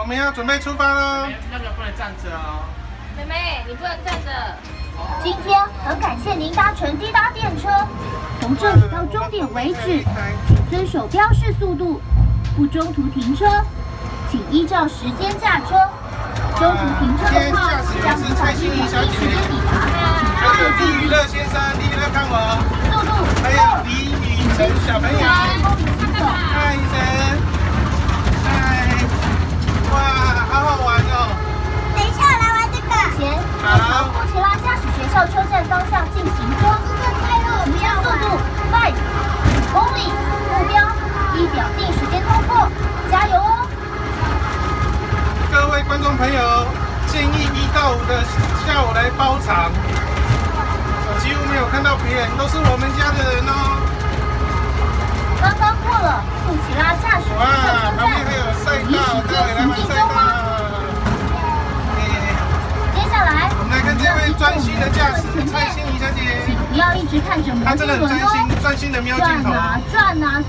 我们要准备出发喽。那个不能站着哦。妹妹，你不能站着。今天很感谢您搭乘滴答电车，从这里到终点为止，请遵守标示速度，不中途停车，请依照时间下车。中途停车的话，将无法依照时间抵达。还有李娱乐先生，李娱乐看我。速度。还有李雨辰小朋友。嗨，雨辰。嗨。哇，好好玩哦。等一下，我来玩这个。前朝库奇拉驾驶学校车站方向进行中。速度5公里，目标依表定时间通过，加油哦！各位观众朋友，建议1到5的下午来包场。我几乎没有看到别人，都是我们家的人哦。刚刚过了库奇拉驾驶学校车站，离时间行进中吗？接下来，我们来看这位专心的驾驶蔡欣怡小姐。请不要一直看着她摩天轮真的很专心，哦，专心的瞄镜头。转啊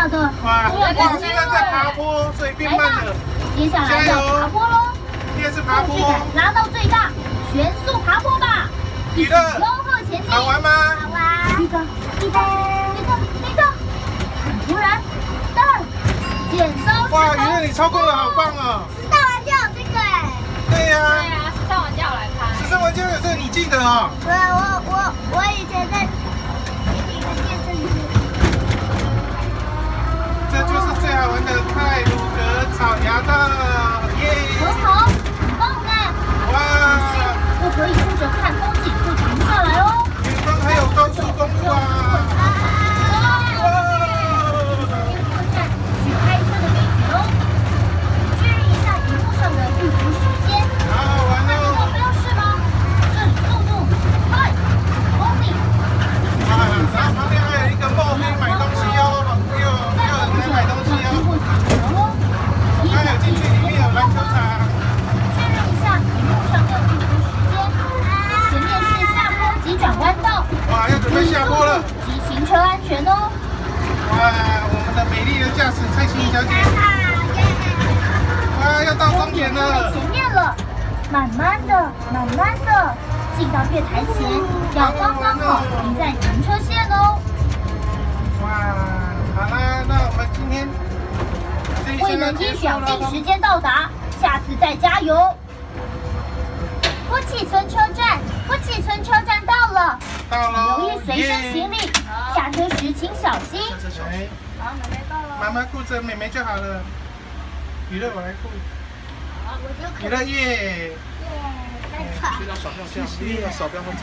的，哇，不要哇，看现在在爬坡，所以变慢了。接下来要爬坡喽，第二次爬坡，控制感拉到最大，全速爬坡吧！娱乐，恭贺前进，好玩吗？好玩。一个，突然，剪刀石头。哇，娱乐你操控的好棒哦！时尚玩就有这个哎。对呀，对啊，时尚玩家我来拍。时尚玩家有这个你记得哦？我以前在一个电视里面。这就是最好玩的太鲁阁草芽道，耶！很好，很棒呢。哇，不可以顾着看风景就停下来哦。远方还有高速公路啊！去开车的秘诀哦，确认一下荧幕上的预估时间。好好玩看得到哦！标示吗？这里速度5公里。哇，然后旁边还有一个梦可以买东西哦，又有人来买东西哦。还有进去里面有篮球场。确认一下荧幕上的预估时间。前面是下坡急转弯道。哇，要准备下坡了。及行车安全哦。哇，我们的美丽的驾驶蔡欣怡小姐。哇，要到终点了。前面了，慢慢的，进到月台前，要刚刚好停在停车线哦。哇，好啦，那我们今天未能依表定时间到达，下次再加油。郭启村车站到了，到喽，留意随身行李，下车时请小心。哎，好，妹妹到了。妈妈顾着妹妹就好了。娱乐我来顾。我就可以。娱乐耶。耶，太吵。去到扫票箱，扫标到这里。